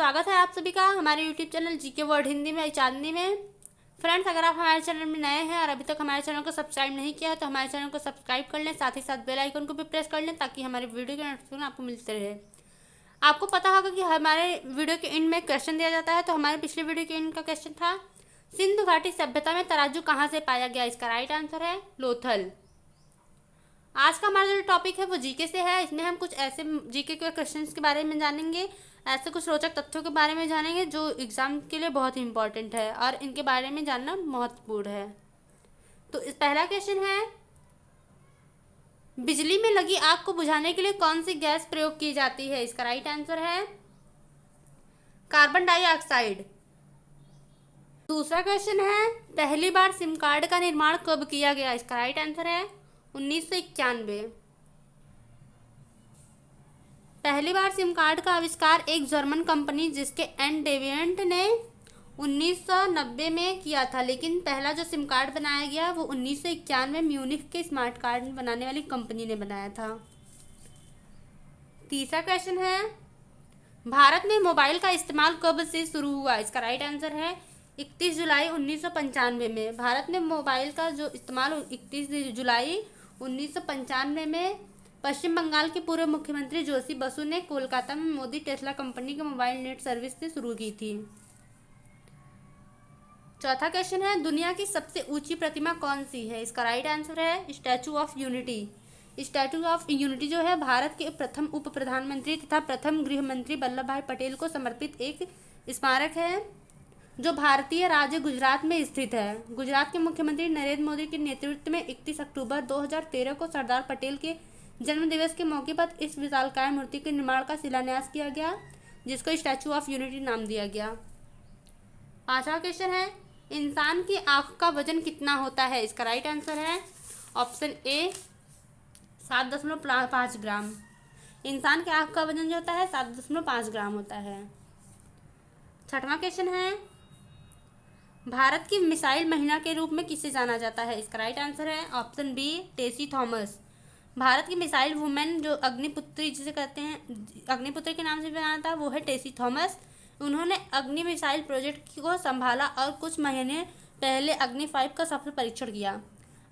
स्वागत है आप सभी का हमारे YouTube channel GK word Hindi में चांदनी में। फ्रेंड्स, अगर आप हमारे चैनल में नए हैं और अभी तक हमारे चैनल को सब्सक्राइब नहीं किया है तो हमारे चैनल को सब्सक्राइब कर लें, साथ ही साथ बेल आइकन को भी प्रेस कर लें ताकि हमारे वीडियो के नोटिफिकेशन आपको मिलते रहे। आपको पता होगा कि हमारे वीडियो के एंड में क्वेश्चन दिया जाता है, तो हमारे पिछले वीडियो के एंड का क्वेश्चन था सिंधु घाटी सभ्यता में तराजू कहाँ से पाया गया। इसका राइट आंसर है लोथल। आज का हमारा जो टॉपिक है वो जीके से है। इसमें हम कुछ ऐसे जीके के क्वेश्चंस के बारे में जानेंगे, ऐसे कुछ रोचक तथ्यों के बारे में जानेंगे जो एग्जाम के लिए बहुत ही इंपॉर्टेंट है और इनके बारे में जानना महत्वपूर्ण है। तो इस पहला क्वेश्चन है, बिजली में लगी आग को बुझाने के लिए कौन सी गैस प्रयोग की जाती है। इसका राइट आंसर है कार्बन डाइऑक्साइड। दूसरा क्वेश्चन है, पहली बार सिम कार्ड का निर्माण कब किया गया। इसका राइट आंसर है 1991। पहली बार सिम कार्ड का आविष्कार एक जर्मन कंपनी जिसके एन डेविएंट ने 1990 में किया था, लेकिन पहला जो सिम कार्ड बनाया गया वो 1991 में म्यूनिख के स्मार्ट कार्ड बनाने वाली कंपनी ने बनाया था। तीसरा क्वेश्चन है, भारत में मोबाइल का इस्तेमाल कब से शुरू हुआ। इसका राइट आंसर है 31 जुलाई 1995 में। भारत में मोबाइल का जो इस्तेमाल 31 जुलाई 1995 में पश्चिम बंगाल के पूर्व मुख्यमंत्री जोशी बसु ने कोलकाता में मोदी टेस्ला कंपनी के मोबाइल नेट सर्विस से शुरू की थी। चौथा क्वेश्चन है, दुनिया की सबसे ऊंची प्रतिमा कौन सी है। इसका राइट आंसर है statue of unity. Statue of unity जो है भारत के प्रथम उप प्रधानमंत्री तथा प्रथम गृह मंत्री वल्लभ भाई पटेल को समर्पित एक स्मारक है जो भारतीय राज्य गुजरात में स्थित है। गुजरात के मुख्यमंत्री नरेंद्र मोदी के नेतृत्व में 31 अक्टूबर 2013 को सरदार पटेल के जन्मदिवस के मौके पर इस विशालकाय मूर्ति के निर्माण का शिलान्यास किया गया, जिसको स्टैचू ऑफ यूनिटी नाम दिया गया। पांचवा क्वेश्चन है, इंसान की आंख का वजन कितना होता है। इसका राइट आंसर है ऑप्शन ए 7.5 ग्राम। इंसान की आंख का वजन जो होता है 7.5 ग्राम होता है। छठवां क्वेश्चन है, भारत की मिसाइल महिला के रूप में किसे जाना जाता है। इसका राइट आंसर है ऑप्शन बी टेसी थॉमस। भारत की मिसाइल वुमेन जो अग्निपुत्री जिसे कहते हैं, अग्निपुत्री के नाम से भी जाना था, वो है टेसी थॉमस। उन्होंने अग्नि मिसाइल प्रोजेक्ट को संभाला और कुछ महीने पहले अग्नि 5 का सफल परीक्षण किया।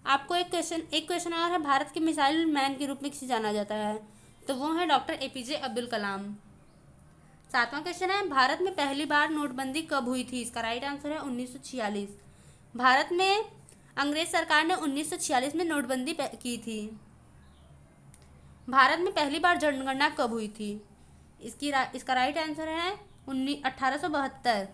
आपको एक क्वेश्चन और है, भारत के मिसाइल मैन के रूप में किसे जाना जाता है, तो वो है डॉक्टर एपीजे अब्दुल कलाम। सातवां क्वेश्चन है, भारत में पहली बार नोटबंदी कब हुई थी। इसका राइट आंसर है 1946। भारत में अंग्रेज सरकार ने 1946 में नोटबंदी की थी। भारत में पहली बार जनगणना कब हुई थी। इसका राइट आंसर है 1872।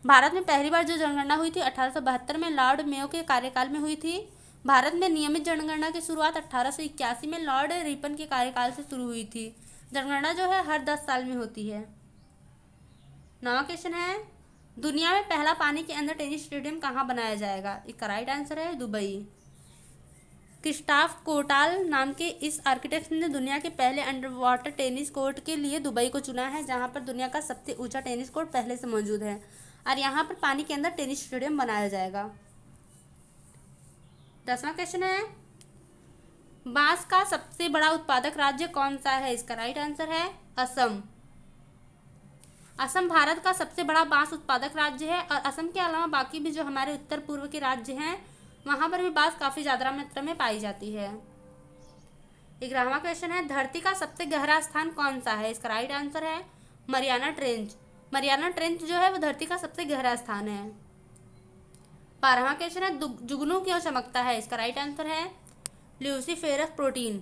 भारत में पहली बार जो जनगणना हुई थी 1872 में लॉर्ड मेयो के कार्यकाल में हुई थी। भारत में नियमित जनगणना की शुरुआत 1881 में लॉर्ड रिपन के कार्यकाल से शुरू हुई थी। जनगणना जो है हर 10 साल में होती है। नवा क्वेश्चन है, दुनिया में पहला पानी के अंदर टेनिस स्टेडियम कहाँ बनाया जाएगा। इसका राइट आंसर है दुबई। क्रिस्टाफ कोटाल नाम के इस आर्किटेक्ट ने दुनिया के पहले अंडर वाटर टेनिस कोर्ट के लिए दुबई को चुना है, जहां पर दुनिया का सबसे ऊंचा टेनिस कोर्ट पहले से मौजूद है और यहां पर पानी के अंदर टेनिस स्टेडियम बनाया जाएगा। 10वां क्वेश्चन है, बांस का सबसे बड़ा उत्पादक राज्य कौन सा है। इसका राइट आंसर है असम। असम भारत का सबसे बड़ा बांस उत्पादक राज्य है और असम के अलावा बाकी भी जो हमारे उत्तर पूर्व के राज्य हैं वहां पर भी बांस काफी ज्यादा मात्रा में पाई जाती है। 11वां क्वेश्चन है, धरती का सबसे गहरा स्थान कौन सा है। इसका राइट आंसर है मरियाना ट्रेंच। मरियाना ट्रेंच जो है वो धरती का सबसे गहरा स्थान है। 12वां क्वेश्चन है, जुगनू क्यों चमकता है। इसका राइट आंसर है ल्यूसीफेरस प्रोटीन।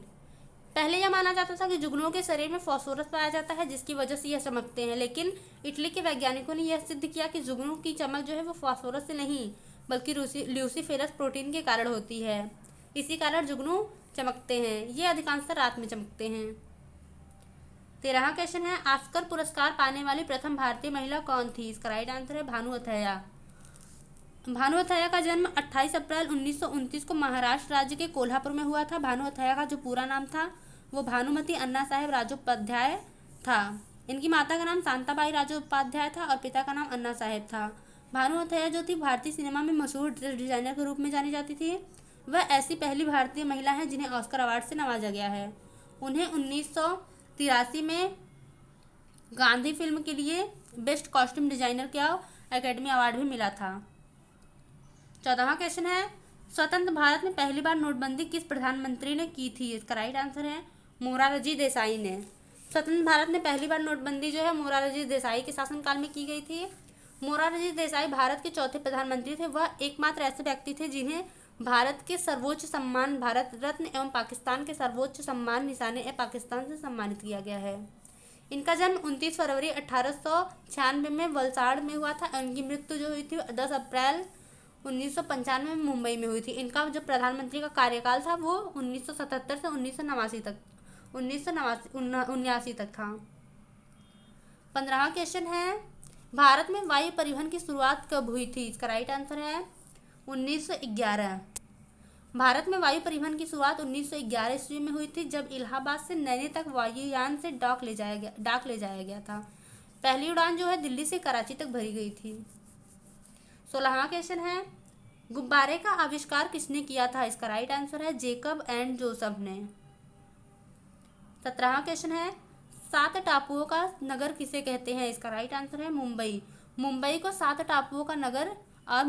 पहले यह माना जाता था कि जुगनुओं के शरीर में फास्फोरस पाया जाता है जिसकी वजह से यह चमकते हैं, लेकिन इटली के वैज्ञानिकों ने यह सिद्ध किया कि जुगनू की चमक जो है वो फास्फोरस से नहीं बल्कि ल्यूसीफेरस प्रोटीन के कारण होती है। इसी कारण जुगनू चमकते हैं। ये अधिकांशतः रात में चमकते हैं। 13वां क्वेश्चन है, ऑस्कर पुरस्कार पाने वाली प्रथम भारतीय महिला कौन थी। इसका राइट आंसर है भानु अथैया। भानु अथैया का जन्म 28 अप्रैल 1929 को महाराष्ट्र राज्य के कोल्हापुर में हुआ था। भानु अथैया का जो पूरा नाम था वो भानुमती अन्ना साहेब राजोपाध्याय था। इनकी माता का नाम शांताबाई राजोपाध्याय था और पिता का नाम अन्ना साहेब था। भानु अथैया जो थी भारतीय सिनेमा में मशहूर ड्रेस डिजाइनर के रूप में जानी जाती थी। वह ऐसी पहली भारतीय महिला है जिन्हें ऑस्कर अवार्ड से नवाजा गया है। उन्हें 1983 में गांधी फिल्म के लिए बेस्ट कॉस्ट्यूम डिजाइनर का एकेडमी अवार्ड भी मिला था। 14वां क्वेश्चन है, स्वतंत्र भारत में पहली बार नोटबंदी किस प्रधानमंत्री ने की थी? इसका राइट आंसर है मोरारजी देसाई ने। स्वतंत्र भारत में पहली बार नोटबंदी जो है मोरारजी देसाई के शासनकाल में की गई थी। मोरारजी देसाई भारत के चौथे प्रधानमंत्री थे। वह एकमात्र ऐसे व्यक्ति थे जिन्हें भारत के सर्वोच्च सम्मान भारत रत्न एवं पाकिस्तान के सर्वोच्च सम्मान निशान-ए-पाकिस्तान से सम्मानित किया गया है। इनका जन्म 29 फरवरी 1896 में वलसाड़ में हुआ था। इनकी मृत्यु जो हुई थी 10 अप्रैल 1995 में मुंबई में हुई थी। इनका जो प्रधानमंत्री का कार्यकाल था वो 1977 से 1979 तक था। 15वां क्वेश्चन है, भारत में वायु परिवहन की शुरुआत कब हुई थी? इसका राइट आंसर है 1911। भारत में वायु परिवहन की शुरुआत 1911 ईस्वी में हुई थी, जब इलाहाबाद से नैनी तक वायुयान से डाक ले जाया गया था। पहली उड़ान जो है दिल्ली से कराची तक भरी गई थी। 16वां क्वेश्चन है, गुब्बारे का आविष्कार किसने किया था? इसका राइट आंसर है जेकब एंड जोसेफ ने। 17वां क्वेश्चन है, 7 टापुओं का नगर किसे कहते हैं? इसका राइट आंसर है मुंबई। मुंबई को 7 टापुओं का नगर और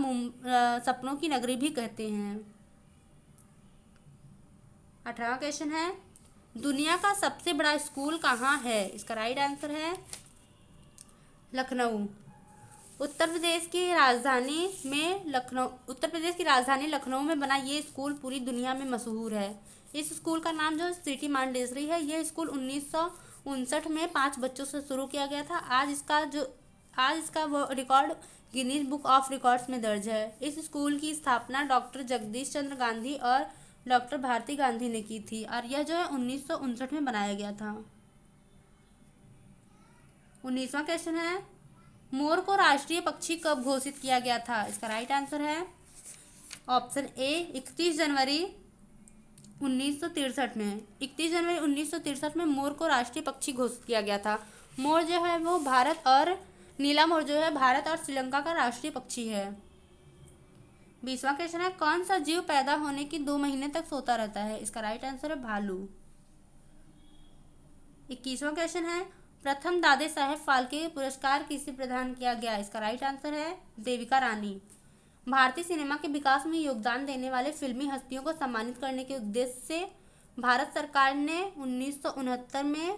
सपनों की नगरी भी कहते हैं। 18वां क्वेश्चन है, दुनिया का सबसे बड़ा स्कूल कहाँ है? इसका राइट आंसर है लखनऊ। उत्तर प्रदेश की राजधानी लखनऊ में बना ये स्कूल पूरी दुनिया में मशहूर है। इस स्कूल का नाम जो सिटी मांडेसरी है। यह स्कूल 1959 में 5 बच्चों से शुरू किया गया था। आज इसका वो record Guinness book of records में दर्ज है। इस स्कूल की स्थापना डॉक्टर जगदीश चंद्र गांधी और डॉक्टर भारती गांधी ने की थी और यह जो है 1959 में बनाया गया था। 19वां क्वेश्चन है, मोर को राष्ट्रीय पक्षी कब घोषित किया गया था? इसका राइट आंसर है ऑप्शन ए 31 जनवरी 1963 में। 31 जनवरी 1963 में मोर को राष्ट्रीय पक्षी घोषित किया गया था। मोर जो है वो नीला मोर जो है भारत और श्रीलंका का राष्ट्रीय पक्षी है। 20वां क्वेश्चन है, कौन सा जीव पैदा होने की 2 महीने तक सोता रहता है? इसका राइट आंसर है भालू। 21वां क्वेश्चन है, प्रथम दादे साहेब फाल्के पुरस्कार किसे प्रदान किया गया? इसका राइट आंसर है देविका रानी। भारतीय सिनेमा के विकास में योगदान देने वाले फिल्मी हस्तियों को सम्मानित करने के उद्देश्य से भारत सरकार ने 1969 में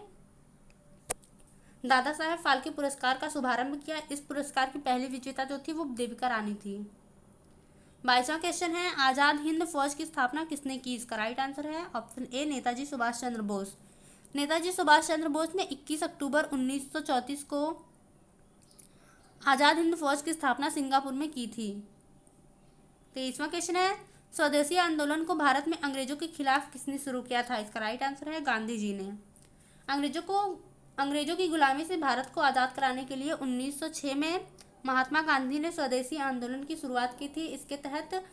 दादा साहेब फाल्के पुरस्कार का शुभारंभ किया। इस पुरस्कार की पहली विजेता जो थी वो देविका रानी थी। 22वां क्वेश्चन है, आज़ाद हिंद फौज की स्थापना किसने की? इसका राइट आंसर है ऑप्शन ए नेताजी सुभाष चंद्र बोस। नेताजी सुभाष चंद्र बोस ने 21 अक्टूबर 1934 को आज़ाद हिंद फौज की स्थापना सिंगापुर में की थी। 23वां क्वेश्चन है, स्वदेशी आंदोलन को भारत में अंग्रेजों के खिलाफ किसने शुरू किया था? इसका राइट आंसर है गांधी जी ने। अंग्रेजों की गुलामी से भारत को आज़ाद कराने के लिए 1906 में महात्मा गांधी ने स्वदेशी आंदोलन की शुरुआत की थी। इसके तहत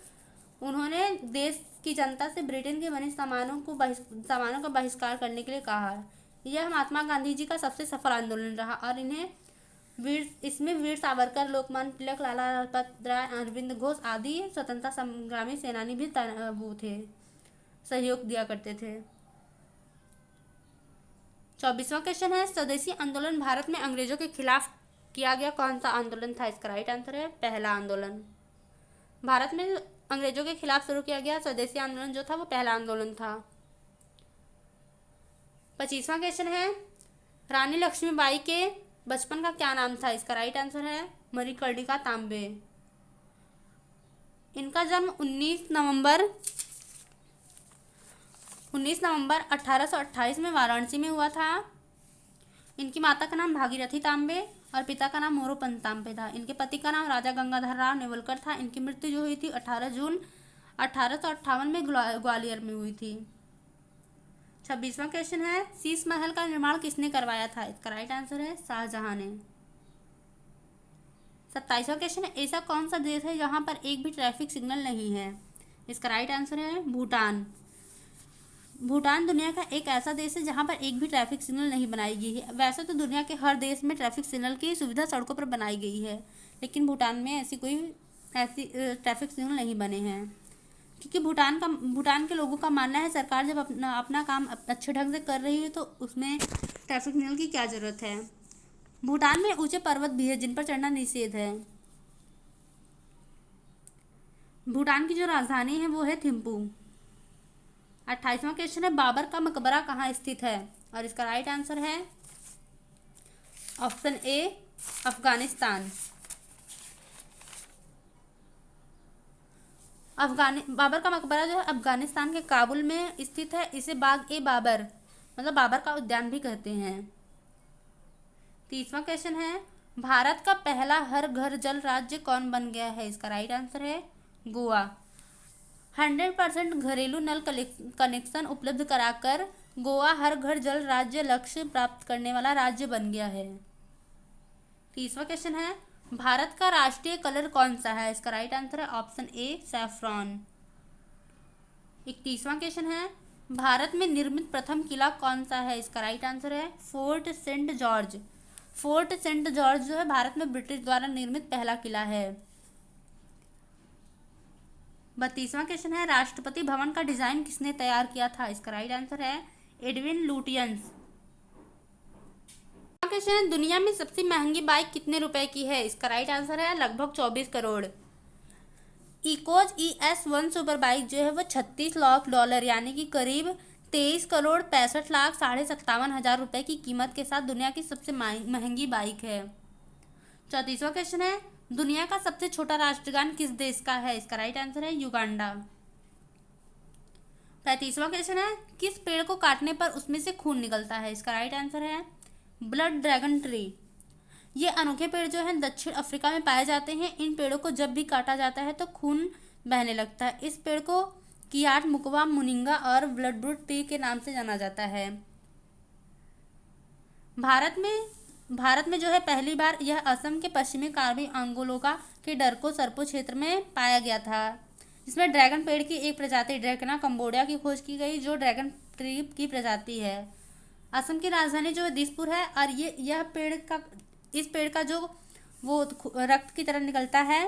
उन्होंने देश की जनता से ब्रिटेन के बने सामानों का बहिष्कार करने के लिए कहा। यह महात्मा गांधी जी का सबसे सफल आंदोलन रहा और इसमें वीर सावरकर, लोकमान्य तिलक, लाला लाजपत राय, अरविंद घोष आदि स्वतंत्रता संग्रामी सेनानी भी वो थे, सहयोग दिया करते थे। 24वां क्वेश्चन है, स्वदेशी आंदोलन भारत में अंग्रेजों के खिलाफ किया गया कौन सा आंदोलन था? इसका राइट आंसर है पहला आंदोलन। भारत में अंग्रेजों के खिलाफ शुरू किया गया स्वदेशी आंदोलन जो था वो पहला आंदोलन था। 25वां क्वेश्चन है, रानी लक्ष्मीबाई के बचपन का क्या नाम था? इसका राइट आंसर है मणिकर्णिका तांबे। इनका जन्म 19 नवंबर 1828 में वाराणसी में हुआ था। इनकी माता का नाम भागीरथी तांबे और पिता का नाम मोरोपंत तांबे था। इनके पति का नाम राजा गंगाधर राव नेवलकर था। इनकी मृत्यु जो हुई थी 18 जून 1858 में ग्वालियर में हुई थी। 26वां क्वेश्चन है, शीश महल का निर्माण किसने करवाया था? इसका राइट आंसर है शाहजहां ने। 27वां क्वेश्चन है, ऐसा कौन सा देश है जहां पर एक भी ट्रैफिक सिग्नल नहीं है? इसका राइट आंसर है भूटान। भूटान दुनिया का एक ऐसा देश है जहां पर एक भी ट्रैफिक सिग्नल नहीं बनाई गई है। वैसे तो दुनिया के हर देश में ट्रैफिक सिग्नल की सुविधा सड़कों पर बनाई गई है, लेकिन भूटान में ऐसी ट्रैफिक सिग्नल नहीं बने हैं, क्योंकि भूटान के लोगों का मानना है सरकार जब अपना काम अच्छे ढंग से कर रही है तो उसमें ट्रैफिक सिग्नल की क्या ज़रूरत है। भूटान में ऊंचे पर्वत भी है जिन पर चढ़ना निषेध है। भूटान की जो राजधानी है वो है थिम्पू। 28वां क्वेश्चन है बाबर का मकबरा कहाँ स्थित है, और इसका राइट आंसर है ऑप्शन ए अफगानिस्तान। बाबर का मकबरा जो है अफगानिस्तान के काबुल में स्थित है। इसे बाग ए बाबर मतलब बाबर का उद्यान भी कहते हैं। 30वां क्वेश्चन है भारत का पहला हर घर जल राज्य कौन बन गया है, इसका राइट आंसर है गोवा। 100% घरेलू नल कनेक्शन उपलब्ध कराकर गोवा हर घर जल राज्य लक्ष्य प्राप्त करने वाला राज्य बन गया है। 30वां क्वेश्चन है भारत का राष्ट्रीय कलर कौन सा है, इसका राइट आंसर है ऑप्शन ए सैफ्रॉन। 31वां क्वेश्चन है भारत में निर्मित प्रथम किला कौन सा है, इसका राइट आंसर है Fort Saint George. Fort Saint George जो है भारत में ब्रिटिश द्वारा निर्मित पहला किला है। 32वां क्वेश्चन है राष्ट्रपति भवन का डिजाइन किसने तैयार किया था, इसका राइट आंसर है एडविन लुटियंस। क्वेश्चन है दुनिया में सबसे महंगी बाइक कितने रुपए की है, इसका राइट आंसर है लगभग 24 crore. Echoes ES1 super bike जो है वो 36 लाख डॉलर यानी कि करीब 23 करोड़ 65 लाख 57,500 रुपए की कीमत के साथ दुनिया की सबसे महंगी बाइक है। 34वां क्वेश्चन है दुनिया का सबसे छोटा राष्ट्रगान किस देश का है, इसका राइट आंसर है युगांडा। 35वां क्वेश्चन है किस पेड़ को काटने पर उसमें से खून निकलता है, इसका राइट आंसर है ब्लड ड्रैगन ट्री। ये अनोखे पेड़ जो है दक्षिण अफ्रीका में पाए जाते हैं। इन पेड़ों को जब भी काटा जाता है तो खून बहने लगता है। इस पेड़ को कियाट मुकवा मुनिंगा और ब्लडवुड ट्री के नाम से जाना जाता है। भारत में जो है पहली बार यह असम के पश्चिमी कार्बी आंगोलोगा के डरको सरपो क्षेत्र में पाया गया था, जिसमें ड्रैगन पेड़ की एक प्रजाति ड्रैगना कंबोडिया की खोज की गई जो ड्रैगन ट्री की प्रजाति है। असम की राजधानी जो है दिसपुर है और इस पेड़ का जो वो रक्त की तरह निकलता है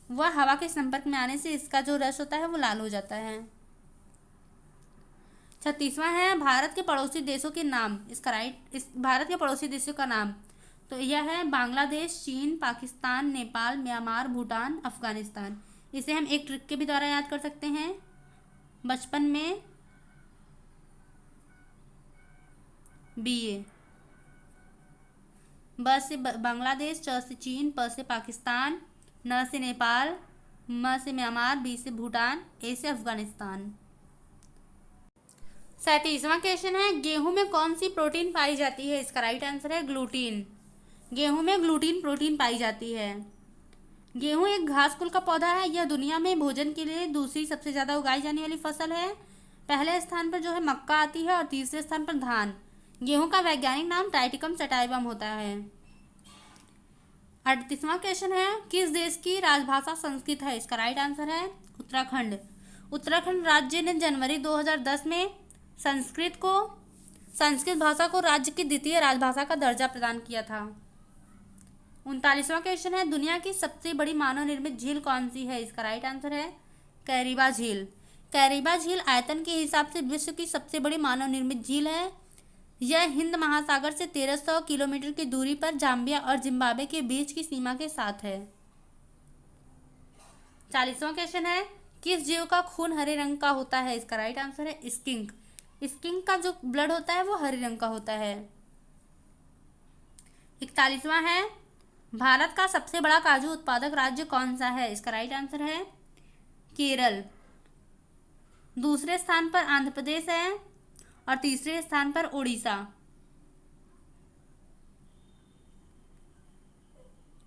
वह हवा के संपर्क में आने से इसका जो रस होता है वो लाल हो जाता है। 36वां है भारत के पड़ोसी देशों के नाम, भारत के पड़ोसी देशों का नाम तो यह है बांग्लादेश, चीन, पाकिस्तान, नेपाल, म्यांमार, भूटान, अफगानिस्तान। इसे हम एक ट्रिक के भी द्वारा याद कर सकते हैं। बचपन में BA ब से बांग्लादेश, च से चीन, प से पाकिस्तान, न से नेपाल, म से म्यांमार, B से भूटान, A से अफगानिस्तान। 37वां क्वेश्चन है गेहूं में कौन सी प्रोटीन पाई जाती है, इसका राइट आंसर है ग्लूटीन। गेहूं में ग्लूटीन प्रोटीन पाई जाती है। गेहूं एक घास कुल का पौधा है। यह दुनिया में भोजन के लिए दूसरी सबसे ज़्यादा उगाई जाने वाली फसल है। पहले स्थान पर जो है मक्का आती है और तीसरे स्थान पर धान। गेहूं का वैज्ञानिक नाम टाइटिकम सटाइवम होता है। 38वां क्वेश्चन है किस देश की राजभाषा संस्कृत है, इसका राइट आंसर है उत्तराखंड। उत्तराखंड राज्य ने जनवरी 2010 में संस्कृत भाषा को राज्य की द्वितीय राजभाषा का दर्जा प्रदान किया था। 39वां क्वेश्चन है दुनिया की सबसे बड़ी मानव निर्मित झील कौन सी है, इसका राइट आंसर है कैरिबा झील। कैरिबा झील आयतन के हिसाब से विश्व की सबसे बड़ी मानव निर्मित झील है। यह हिंद महासागर से 1300 किलोमीटर की दूरी पर जाम्बिया और जिम्बाब्वे के बीच की सीमा के साथ है। 40वां क्वेश्चन है किस जीव का खून हरे रंग का होता है, इसका राइट आंसर है स्किंक। स्किंक का जो ब्लड होता है वो हरे रंग का होता है। 41वां है भारत का सबसे बड़ा काजू उत्पादक राज्य कौन सा है, इसका राइट आंसर है केरल। दूसरे स्थान पर आंध्र प्रदेश है और तीसरे स्थान पर उड़ीसा।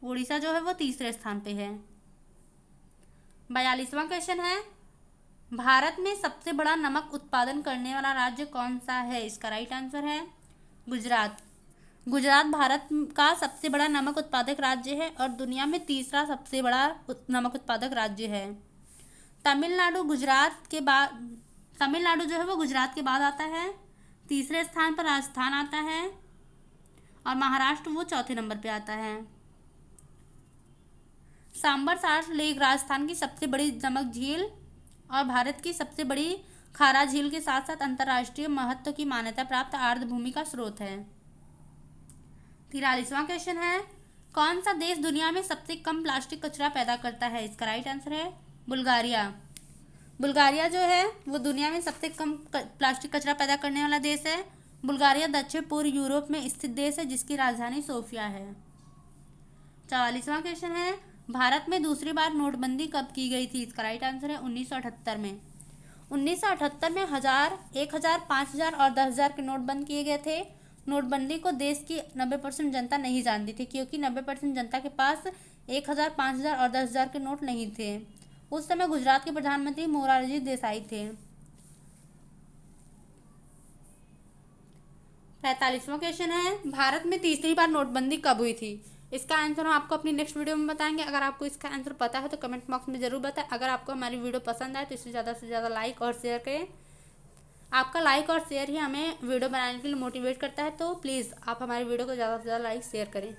उड़ीसा जो है वो तीसरे स्थान पे है। 42वां क्वेश्चन है भारत में सबसे बड़ा नमक उत्पादन करने वाला राज्य कौन सा है, इसका राइट आंसर है गुजरात। गुजरात भारत का सबसे बड़ा नमक उत्पादक राज्य है और दुनिया में तीसरा सबसे बड़ा नमक उत्पादक राज्य है। तमिलनाडु जो है वो गुजरात के बाद आता है। तीसरे स्थान पर राजस्थान आता है और महाराष्ट्र वो चौथे नंबर पे आता है। सांबर साल्ट लेक राजस्थान की सबसे बड़ी नमक झील और भारत की सबसे बड़ी खारा झील के साथ साथ अंतर्राष्ट्रीय महत्व की मान्यता प्राप्त आर्द्र भूमि का स्रोत है। 43वां क्वेश्चन है, कौन सा देश दुनिया में सबसे कम प्लास्टिक कचरा पैदा करता है? इसका राइट आंसर है बुल्गारिया। बुल्गारिया जो है वो दुनिया में सबसे कम प्लास्टिक कचरा पैदा करने वाला देश है। बुल्गारिया दक्षिण पूर्व यूरोप में स्थित देश है जिसकी राजधानी सोफिया है। 44वां क्वेश्चन है, भारत में दूसरी बार नोटबंदी कब की गई थी? इसका राइट आंसर है 1978 में। 1978 में 1000, 1000, 5000 और 10,000 के नोट बंद किए गए थे। नोटबंदी को देश की 90% जनता नहीं जानती थी क्योंकि 90% जनता के पास 1000, 5000 और 10,000 के नोट नहीं थे। उस समय गुजरात के प्रधानमंत्री मोरारजी देसाई थे। 45वां क्वेश्चन है, भारत में तीसरी बार नोटबंदी कब हुई थी? इसका आंसर हम आपको अपनी नेक्स्ट वीडियो में बताएंगे। अगर आपको इसका आंसर पता है तो कमेंट बॉक्स में ज़रूर बताएं। अगर आपको हमारी वीडियो पसंद आए तो इसे ज़्यादा से ज़्यादा लाइक और शेयर करें। आपका लाइक और शेयर ही हमें वीडियो बनाने के लिए मोटिवेट करता है, तो प्लीज़ आप हमारी वीडियो को ज़्यादा से ज़्यादा लाइक शेयर करें।